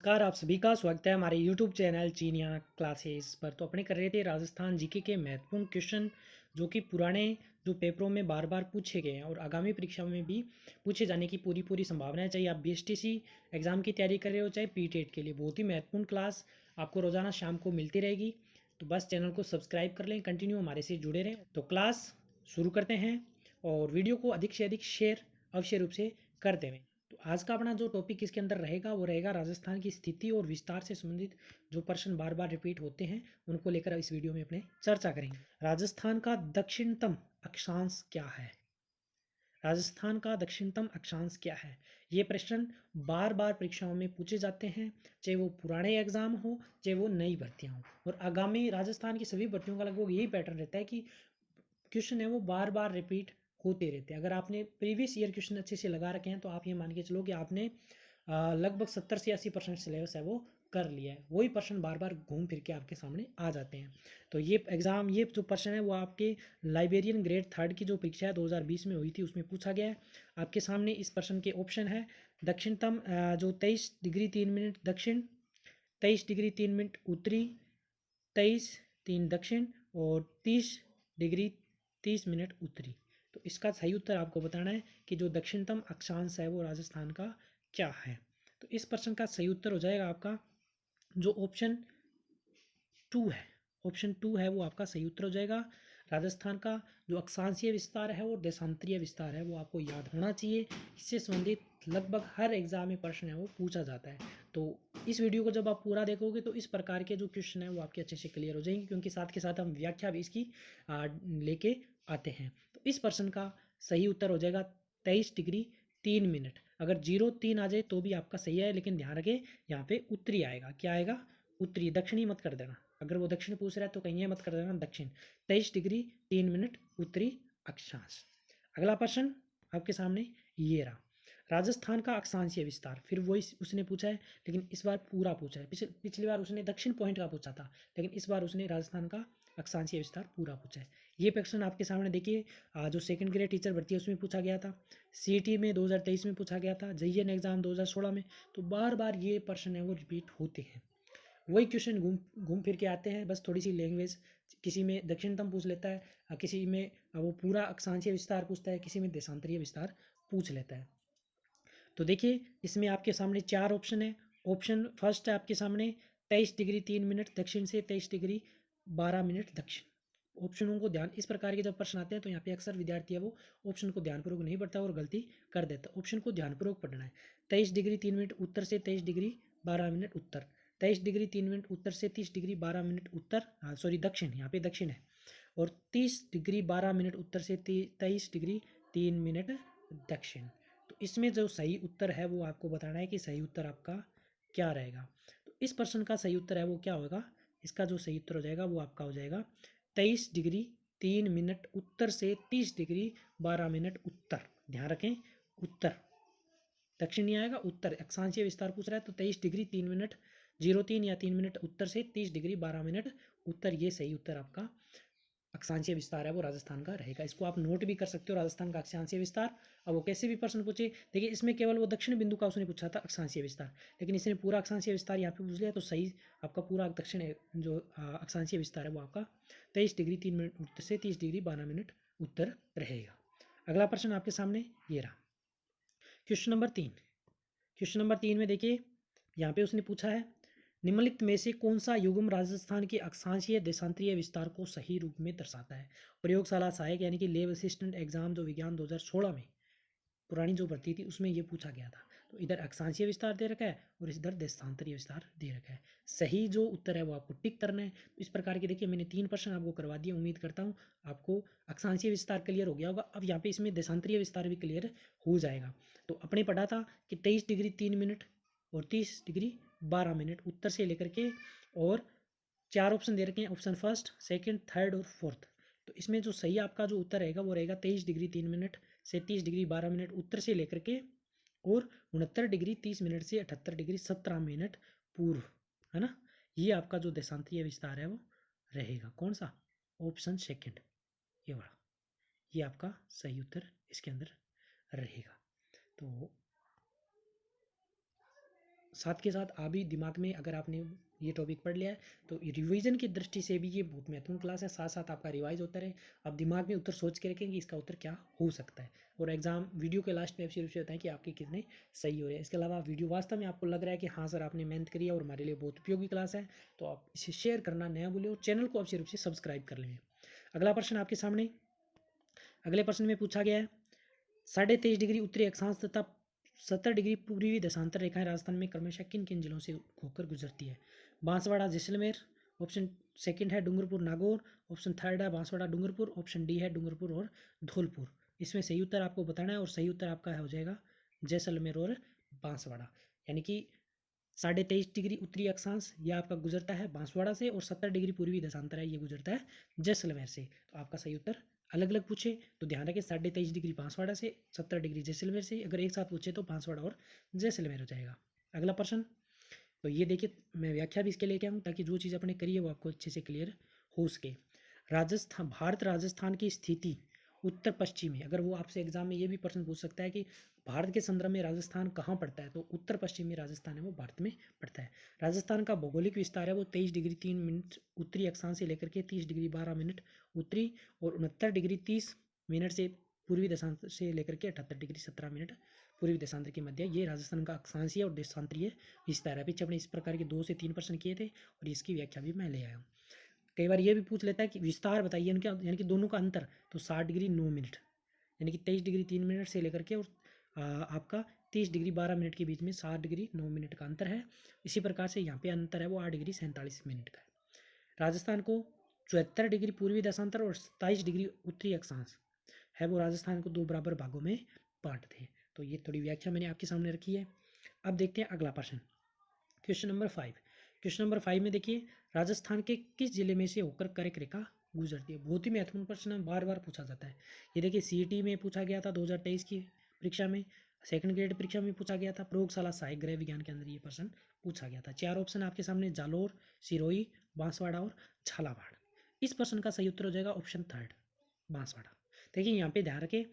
नमस्कार, आप सभी का स्वागत है हमारे YouTube चैनल चीनिया क्लासेस पर। तो अपने कर रहे थे राजस्थान जीके के महत्वपूर्ण क्वेश्चन जो कि पुराने जो पेपरों में बार बार पूछे गए हैं और आगामी परीक्षा में भी पूछे जाने की पूरी पूरी संभावना है। चाहे आप बीएसटीसी एग्ज़ाम की तैयारी कर रहे हो, चाहे पीटेट के लिए, बहुत ही महत्वपूर्ण क्लास आपको रोज़ाना शाम को मिलती रहेगी। तो बस चैनल को सब्सक्राइब कर लें, कंटिन्यू हमारे से जुड़े रहें। तो क्लास शुरू करते हैं और वीडियो को अधिक से अधिक शेयर अवश्य रूप से करते हुए। तो आज का अपना जो टॉपिक इसके अंदर रहेगा वो रहेगा राजस्थान की स्थिति और विस्तार से संबंधित जो प्रश्न बार बार रिपीट होते हैं उनको लेकर इस वीडियो में अपने चर्चा करेंगे। राजस्थान का दक्षिणतम अक्षांश क्या है? राजस्थान का दक्षिणतम अक्षांश क्या है? ये प्रश्न बार बार परीक्षाओं में पूछे जाते हैं, चाहे वो पुराने एग्जाम हो, चाहे वो नई भर्तियां हो। और आगामी राजस्थान की सभी भर्तियों का लगभग यही पैटर्न रहता है कि क्वेश्चन है वो बार बार रिपीट होते रहते हैं। अगर आपने प्रीवियस ईयर क्वेश्चन अच्छे से लगा रखे हैं तो आप ये मान के चलो कि आपने लगभग 70 से 80% सिलेबस है वो कर लिया है। वही प्रश्न बार बार घूम फिर के आपके सामने आ जाते हैं। तो ये जो प्रश्न है वो आपके लाइब्रेरियन ग्रेड थर्ड की जो परीक्षा है 2020 में हुई थी उसमें पूछा गया है। आपके सामने इस प्रश्न के ऑप्शन है दक्षिणतम जो 23 डिग्री 3 मिनट दक्षिण, 23 डिग्री 3 मिनट उत्तरी, 23 3 दक्षिण और 30 डिग्री 30 मिनट उत्तरी। तो इसका सही उत्तर आपको बताना है कि जो दक्षिणतम अक्षांश है वो राजस्थान का क्या है। तो इस प्रश्न का सही उत्तर हो जाएगा आपका जो ऑप्शन 2 है। ऑप्शन 2 है वो आपका सही उत्तर हो जाएगा। राजस्थान का जो अक्षांशीय विस्तार है और देशांतरीय विस्तार है वो आपको याद होना चाहिए। इससे संबंधित लगभग हर एग्जाम में प्रश्न है वो पूछा जाता है। तो इस वीडियो को जब आप पूरा देखोगे तो इस प्रकार के जो क्वेश्चन है वो आपके अच्छे से क्लियर हो जाएंगे, क्योंकि साथ के साथ हम व्याख्या भी इसकी लेके आते हैं। तो इस प्रश्न का सही उत्तर हो जाएगा 23 डिग्री 3 मिनट। अगर 03 आ जाए तो भी आपका सही है, लेकिन ध्यान रखें यहाँ पे उत्तरी आएगा। क्या आएगा? उत्तरी, दक्षिणी मत कर देना। अगर वो दक्षिण पूछ रहा है तो कहीं ये मत कर देना दक्षिण। 23 डिग्री 3 मिनट उत्तरी अक्षांश। अगला प्रश्न आपके सामने ये रहा, राजस्थान का अक्षांशीय विस्तार। फिर वही उसने पूछा है, लेकिन इस बार पूरा पूछा है। पिछली बार उसने दक्षिण पॉइंट का पूछा था, लेकिन इस बार उसने राजस्थान का अक्षांशीय विस्तार पूरा पूछा है। ये प्रश्न आपके सामने देखिए, जो सेकंड ग्रेड टीचर भर्ती है उसमें पूछा गया था, सीईटी में 2023 में पूछा गया था, जेईएन एग्जाम 2016 में। तो बार बार ये प्रश्न है वो रिपीट होते हैं। वही क्वेश्चन घूम घूम फिर के आते हैं, बस थोड़ी सी लैंग्वेज, किसी में दक्षिणतम पूछ लेता है, किसी में वो पूरा अक्षांशीय विस्तार पूछता है, किसी में देशांतरीय विस्तार पूछ लेता है। तो देखिए इसमें आपके सामने 4 ऑप्शन है। ऑप्शन फर्स्ट है आपके सामने 23 डिग्री 3 मिनट दक्षिण से 23 डिग्री 12 मिनट दक्षिण। ऑप्शनों को ध्यान, इस प्रकार के जब प्रश्न आते हैं तो यहाँ पे अक्सर विद्यार्थी है वो ऑप्शन को ध्यानपूर्वक नहीं पढ़ता और गलती कर देता। ऑप्शन को ध्यानपूर्वक पढ़ना है। 23 डिग्री 3 मिनट उत्तर से 23 डिग्री 12 मिनट उत्तर, 23 डिग्री 3 मिनट उत्तर से 30 डिग्री 12 मिनट उत्तर, सॉरी दक्षिण, यहाँ पे दक्षिण है। और 30 डिग्री 12 मिनट उत्तर से 23 डिग्री 3 मिनट दक्षिण। तो इसमें जो सही उत्तर है वो आपको बताना है कि सही उत्तर आपका क्या रहेगा। तो इस प्रश्न का सही उत्तर है वो क्या होगा? इसका जो सही उत्तर हो जाएगा वो आपका हो जाएगा 23 डिग्री 3 मिनट उत्तर से 30 डिग्री 12 मिनट उत्तर। ध्यान रखें, उत्तर, दक्षिण नहीं आएगा, उत्तर। अक्षांशीय विस्तार पूछ रहा है तो 23 डिग्री 3 मिनट 03 या 3 मिनट उत्तर से 30 डिग्री 12 मिनट उत्तर, ये सही उत्तर आपका अक्षांशीय विस्तार है वो राजस्थान का रहेगा। इसको आप नोट भी कर सकते हो, राजस्थान का अक्षांशीय विस्तार। अब वो कैसे भी प्रश्न पूछे, देखिए इसमें केवल वो दक्षिण बिंदु का उसने पूछा था अक्षांशीय विस्तार, लेकिन इसने पूरा अक्षांशीय विस्तार यहाँ पे पूछ लिया, तो सही आपका पूरा दक्षिण जो अक्षांशीय विस्तार है वो आपका 23 डिग्री 3 मिनट उत्तर से 30 डिग्री 12 मिनट उत्तर रहेगा। अगला प्रश्न आपके सामने ये रहा, क्वेश्चन नंबर 3। क्वेश्चन नंबर 3 में देखिए यहाँ पे उसने पूछा है निम्नलिखित में से कौन सा युग्म राजस्थान के अक्षांशीय देशांतरीय विस्तार को सही रूप में दर्शाता है? प्रयोगशाला सहायक यानी कि लैब असिस्टेंट एग्जाम जो विज्ञान 2016 में पुरानी जो भर्ती थी उसमें ये पूछा गया था। तो इधर अक्षांशीय विस्तार दे रखा है और इधर देशांतरीय विस्तार दे रखा है। सही जो उत्तर है वो आपको टिक करना है। तो इस प्रकार के देखिए मैंने 3 प्रश्न आपको करवा दिए। उम्मीद करता हूँ आपको अक्षांशीय विस्तार क्लियर हो गया होगा। अब यहाँ पे इसमें देशांतरीय विस्तार भी क्लियर हो जाएगा। तो अपने पढ़ा था कि 23 डिग्री 3 मिनट और 30 डिग्री 12 मिनट उत्तर से लेकर के, और 4 ऑप्शन दे रखे हैं, ऑप्शन फर्स्ट, सेकंड, थर्ड और फोर्थ। तो इसमें जो सही आपका जो उत्तर रहेगा वो रहेगा 23 डिग्री 3 मिनट से 30 डिग्री 12 मिनट उत्तर से लेकर के, और 69 डिग्री 30 मिनट से 78 डिग्री 17 मिनट पूर्व, है ना। ये आपका जो देशांतरीय विस्तार है वो रहेगा। कौन सा? ऑप्शन सेकंड, ये वाला, ये आपका सही उत्तर इसके अंदर रहेगा। तो साथ के साथ आप भी दिमाग में, अगर आपने ये टॉपिक पढ़ लिया है तो रिवीजन की दृष्टि से भी ये बहुत महत्वपूर्ण क्लास है। साथ साथ आपका रिवाइज होता रहे, आप दिमाग में उत्तर सोच के रखें कि इसका उत्तर क्या हो सकता है, और एग्जाम वीडियो के लास्ट में सिर्फ बताएं कि आपके कितने सही हो रहे हैं। इसके अलावा वीडियो वास्तव में आपको लग रहा है कि हाँ सर आपने मेहनत करी है और हमारे लिए बहुत उपयोगी क्लास है, तो आप इसे शेयर करना नया भूलें और चैनल को अवश्य रूप से सब्सक्राइब कर लें। अगला प्रश्न आपके सामने, अगले प्रश्न में पूछा गया है 23.5 डिग्री उत्तरी अक्षांश तथा 70 डिग्री पूर्वी देशांतर रेखाएं राजस्थान में क्रमशः किन किन जिलों से होकर गुजरती है? बांसवाड़ा जैसलमेर, ऑप्शन सेकंड है डूंगरपुर नागौर, ऑप्शन थर्ड है बांसवाड़ा डूंगरपुर, ऑप्शन डी है डूंगरपुर और धौलपुर। इसमें सही उत्तर आपको बताना है और सही उत्तर आपका हो जाएगा जैसलमेर और बांसवाड़ा। यानी कि 23.5 डिग्री उत्तरी अक्षांश ये आपका गुजरता है बांसवाड़ा से और 70 डिग्री पूर्वी देशांतर है ये गुजरता है जैसलमेर से। तो आपका सही उत्तर अलग अलग पूछे तो ध्यान रखें 23.5 डिग्री बांसवाड़ा से, 70 डिग्री जैसलमेर से। अगर एक साथ पूछे तो बांसवाड़ा और जैसलमेर हो जाएगा। अगला प्रश्न, तो ये देखिए मैं व्याख्या भी इसके लेके आऊँ ताकि जो चीज़ अपने करी है वो आपको अच्छे से क्लियर हो सके। राजस्थान, भारत राजस्थान की स्थिति उत्तर पश्चिम में, अगर वो आपसे एग्जाम में ये भी प्रश्न पूछ सकता है कि भारत के संदर्भ में राजस्थान कहाँ पड़ता है, तो उत्तर पश्चिम में राजस्थान है वो भारत में पड़ता है। राजस्थान का भौगोलिक विस्तार है वो 23.3 डिग्री उत्तरी अक्षांश से लेकर के 30.12 उत्तरी और 69.30 से पूर्वी देशांतर से लेकर के 78.17 पूर्वी देशांतर के मध्य ये राजस्थान का अक्षांशीय और देशांतरीय विस्तार है। पीछे अपने इस प्रकार के 2 से 3 प्रश्न किए थे और इसकी व्याख्या भी मैं ले आया हूँ। कई बार ये भी पूछ लेता है कि विस्तार बताइए उनका, यानी कि दोनों का अंतर, तो 60 डिग्री 9 मिनट, यानी कि 23.3 से लेकर के और आपका 30 डिग्री 12 के बीच में 60 डिग्री 9 का अंतर है। इसी प्रकार से यहाँ पे अंतर है वो 8 डिग्री 47 का है। राजस्थान को 74 डिग्री पूर्वी देशांतर और 27 डिग्री उत्तरी अक्षांश है वो राजस्थान को 2 बराबर भागों में बांटते हैं। तो ये थोड़ी व्याख्या मैंने आपके सामने रखी है। अब देखते हैं अगला प्रश्न, क्वेश्चन नंबर 5। क्वेश्चन नंबर 5 में देखिए राजस्थान के किस जिले में से होकर कर्क रेखा गुजरती है? बहुत ही महत्वपूर्ण प्रश्न बार बार पूछा जाता है। ये देखिए सीईटी में पूछा गया था 2023 की परीक्षा में, सेकंड ग्रेड परीक्षा में पूछा गया था, प्रयोगशाला सहायक गृह विज्ञान के अंदर ये प्रश्न पूछा गया था। 4 ऑप्शन आपके सामने, जालोर, सिरोही, बांसवाड़ा और झालावाड़। इस प्रश्न का सही उत्तर हो जाएगा ऑप्शन थर्ड, बांसवाड़ा। देखिए यहाँ पे ध्यान रखें,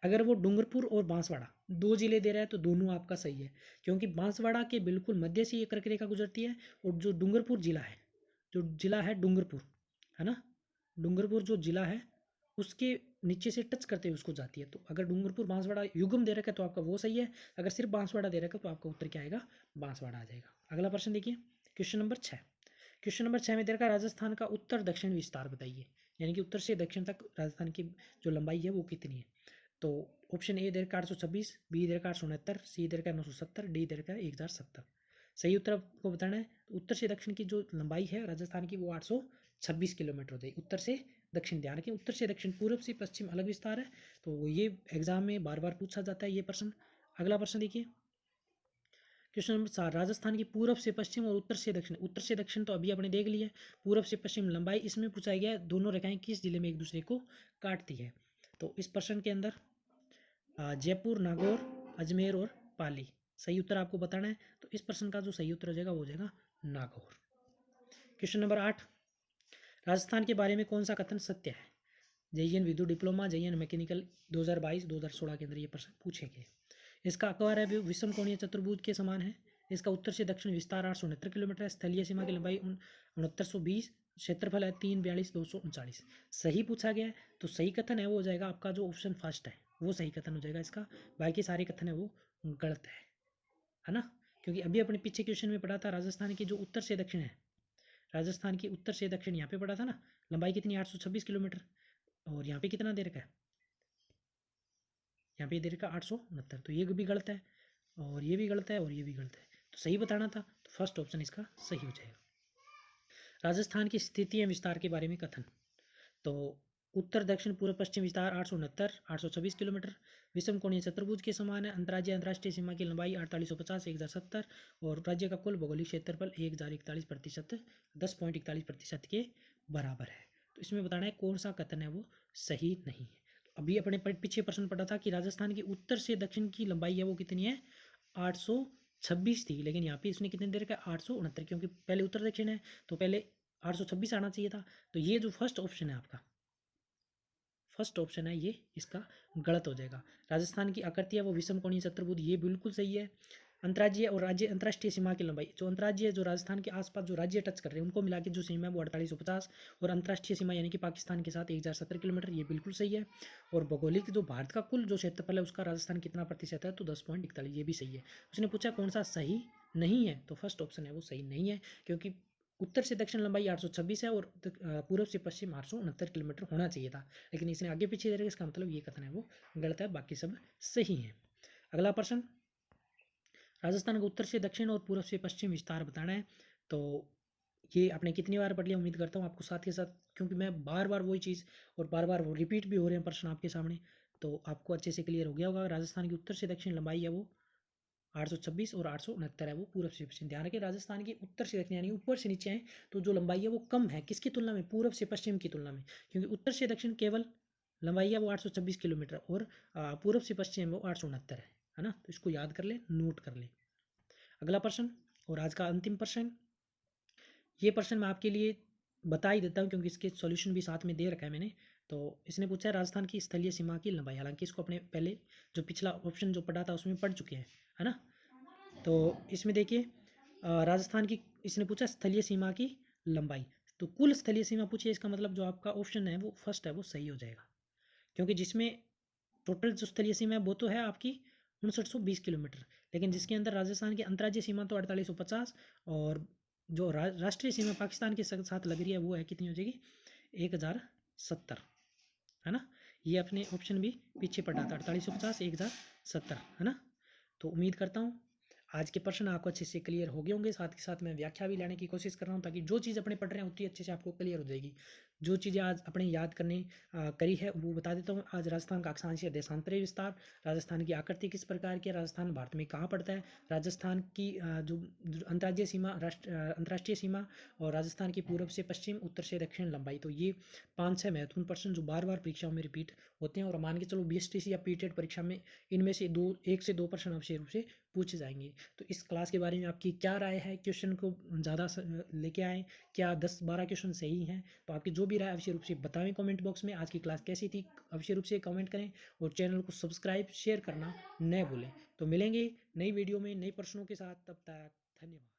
अगर वो डूंगरपुर और बांसवाड़ा 2 जिले दे रहा है तो दोनों आपका सही है, क्योंकि बांसवाड़ा के बिल्कुल मध्य से ये कर्क रेखा गुजरती है और जो डूंगरपुर जिला है, जो जिला है डूंगरपुर, है ना, डूंगरपुर जो जिला है उसके नीचे से टच करते हुए उसको जाती है। तो अगर डूंगरपुर बांसवाड़ा युग्म दे रखा है तो आपका वो सही है, अगर सिर्फ बांसवाड़ा दे रखा है तो आपका उत्तर क्या आएगा, बांसवाड़ा आ जाएगा। अगला प्रश्न देखिए क्वेश्चन नंबर 6। क्वेश्चन नंबर 6 में दे रखा राजस्थान का उत्तर दक्षिण विस्तार बताइए, यानी कि उत्तर से दक्षिण तक राजस्थान की जो लंबाई है वो कितनी है? तो ऑप्शन ए दे रखा 826, बी दे रखा 869, सी दे रखा 970, डी दे रखा 1070। सही उत्तर आपको बताना है। तो उत्तर से दक्षिण की जो लंबाई है राजस्थान की वो 826 किलोमीटर हो जाएगी, उत्तर से दक्षिण। ध्यान रखें उत्तर से दक्षिण, पूर्व से पश्चिम अलग विस्तार है, तो ये एग्जाम में बार बार पूछा जाता है ये प्रश्न। अगला प्रश्न देखिए क्वेश्चन नंबर 4, राजस्थान की पूर्व से पश्चिम और उत्तर से दक्षिण। उत्तर से दक्षिण तो अभी आपने देख लिया, पूर्व से पश्चिम लंबाई इसमें पूछा गया है दोनों रेखाएं किस जिले में एक दूसरे को काटती है। तो इस प्रश्न के अंदर जयपुर, नागौर, अजमेर और पाली। सही उत्तर आपको बताना है। तो इस प्रश्न का जो सही उत्तर हो जाएगा वो हो जाएगा नागौर। क्वेश्चन नंबर 8, राजस्थान के बारे में कौन सा कथन सत्य है? जेईएन विद्युत डिप्लोमा, जेईएन मैकेनिकल 2022-2016 के अंदर ये प्रश्न पूछे गए। इसका आकार है विषम कोणीय चतुर्भुज के समान है। इसका उत्तर से दक्षिण विस्तार 869 किलोमीटर है। स्थलीय सीमा की लंबाई 6920, क्षेत्रफल है 342,239। सही पूछा गया है तो सही कथन है वो हो जाएगा आपका जो ऑप्शन फर्स्ट है वो सही कथन हो जाएगा इसका। बाकी सारे कथन है वो गलत है ना, क्योंकि अभी अपने पीछे क्वेश्चन में पढ़ा था राजस्थान की जो उत्तर से दक्षिण है, राजस्थान की उत्तर से दक्षिण यहाँ पे पढ़ा था ना, लंबाई कितनी 826 किलोमीटर, और यहाँ पे कितना दे रखा है, यहाँ पे दे रखा 869। तो ये भी गलत है और ये भी गलत है और ये भी गलत है, तो सही बताना था। तो फर्स्ट ऑप्शन इसका सही हो जाएगा। राजस्थान की स्थिति एवं विस्तार के बारे में कथन, तो उत्तर दक्षिण पूर्व पश्चिम विस्तार 826 किलोमीटर, विषम कोणीय चतुर्भुज के समान है। अंतर्राज्यीय अंतर्राष्ट्रीय सीमा की लंबाई 4850 1070 और राज्य का कुल भौगोलिक क्षेत्रफल 1041% 10.41% के बराबर है। तो इसमें बताना है कौन सा कथन है वो सही नहीं है। तो अभी अपने पीछे प्रश्न पढ़ा था कि राजस्थान की उत्तर से दक्षिण की लंबाई है वो कितनी है, 826 थी, लेकिन यहाँ पे इसने कितने देर का 869, क्योंकि पहले उत्तर दक्षिण है तो पहले 826 आना चाहिए था। तो ये जो फर्स्ट ऑप्शन है आपका, फर्स्ट ऑप्शन है ये इसका गलत हो जाएगा। राजस्थान की आकृति है वो विषम कोणीय चतुर्भुज, ये बिल्कुल सही है। अंतर्राज्यीय और राज्य अंतर्राष्ट्रीय सीमा की लंबाई, जो अंतर्राज्यीय जो राजस्थान के आसपास जो राज्य टच कर रहे हैं उनको मिला के जो सीमा है वो 4850, और अंतर्राष्ट्रीय सीमा यानी कि पाकिस्तान के साथ 1070 किलोमीटर, ये बिल्कुल सही है। और भौगोलिक जो भारत का कुल जो क्षेत्रफल है उसका राजस्थान कितना प्रतिशत है, तो 10.41, ये भी सही है। उसने पूछा कौन सा सही नहीं है, तो फर्स्ट ऑप्शन है वो सही नहीं है, क्योंकि उत्तर से दक्षिण लंबाई 826 है और पूर्व से पश्चिम 869 किलोमीटर होना चाहिए था, लेकिन इसने आगे पीछे दे रखा, इसका मतलब ये कथन है वो गलत है, बाकी सब सही है। अगला प्रश्न, राजस्थान का उत्तर से दक्षिण और पूर्व से पश्चिम विस्तार बताना है। तो ये आपने कितनी बार पढ़ लिया, उम्मीद करता हूँ आपको साथ के साथ, क्योंकि मैं बार बार वही चीज़ और बार बार वो रिपीट भी हो रहे हैं प्रश्न आपके सामने, तो आपको अच्छे से क्लियर हो गया होगा। राजस्थान की उत्तर से दक्षिण लंबाई है वो 826 और 869 है वो पूर्व से पश्चिम। ध्यान रखें, राजस्थान की उत्तर से दक्षिण यानी ऊपर से नीचे है, तो जो लंबाई है वो कम है किसकी तुलना में, पूर्व से पश्चिम की तुलना में, क्योंकि उत्तर से दक्षिण केवल लंबाई है वो 826 किलोमीटर और पूर्व से पश्चिम वो 869 है ना, तो इसको याद कर ले, नोट कर ले। अगला प्रश्न और आज का अंतिम प्रश्न, ये प्रश्न मैं आपके लिए बता ही देता हूँ क्योंकि इसके सॉल्यूशन भी साथ में दे रखा है मैंने। तो इसने पूछा है राजस्थान की स्थलीय सीमा की लंबाई, हालांकि इसको अपने पहले जो पिछला ऑप्शन जो पढ़ा था उसमें पढ़ चुके हैं, है ना। तो इसमें देखिए राजस्थान की इसने पूछा स्थलीय सीमा की लंबाई, तो कुल स्थलीय सीमा पूछिए, इसका मतलब जो आपका ऑप्शन है वो फर्स्ट है वो सही हो जाएगा, क्योंकि जिसमें टोटल जो स्थलीय सीमा है वो तो है आपकी 5920 किलोमीटर, लेकिन जिसके अंदर राजस्थान की अंतर्राज्यीय सीमा तो 4850, और जो राष्ट्रीय सीमा पाकिस्तान के साथ लग रही है वो है कितनी हो जाएगी, 1070, है ना। ये अपने ऑप्शन भी पीछे पड़ा था, 4850 1070, है ना। तो उम्मीद करता हूँ आज के प्रश्न आपको अच्छे से क्लियर हो गए होंगे, साथ के साथ मैं व्याख्या भी लाने की कोशिश कर रहा हूँ ताकि जो चीज़ अपने पढ़ रहे हैं उतनी अच्छे से आपको क्लियर हो जाएगी। जो चीज़ें आज अपने याद करने करी है वो बता देता हूँ। आज राजस्थान का अक्षांशीय देशांतरीय विस्तार, राजस्थान की आकृति किस प्रकार की है, राजस्थान भारत में कहाँ पड़ता है, राजस्थान की जो अंतर्राज्यीय सीमा अंतर्राष्ट्रीय सीमा, और राजस्थान की पूर्व से पश्चिम उत्तर से दक्षिण लंबाई। तो ये 5-6 महत्वपूर्ण प्रश्न जो बार बार परीक्षाओं में रिपीट होते हैं, और मान के चलो BSTC या PTET परीक्षा में इनमें से 1 से 2 प्रश्न अवश्य रूप से पूछे जाएंगे। तो इस क्लास के बारे में आपकी क्या राय है, क्वेश्चन को ज़्यादा लेके आएँ, क्या 10-12 क्वेश्चन सही हैं, तो आपकी जो भी राय अवश्य रूप से बताएं कमेंट बॉक्स में। आज की क्लास कैसी थी अवश्य रूप से कमेंट करें, और चैनल को सब्सक्राइब शेयर करना न भूलें। तो मिलेंगे नई वीडियो में नए प्रश्नों के साथ, तब तक धन्यवाद।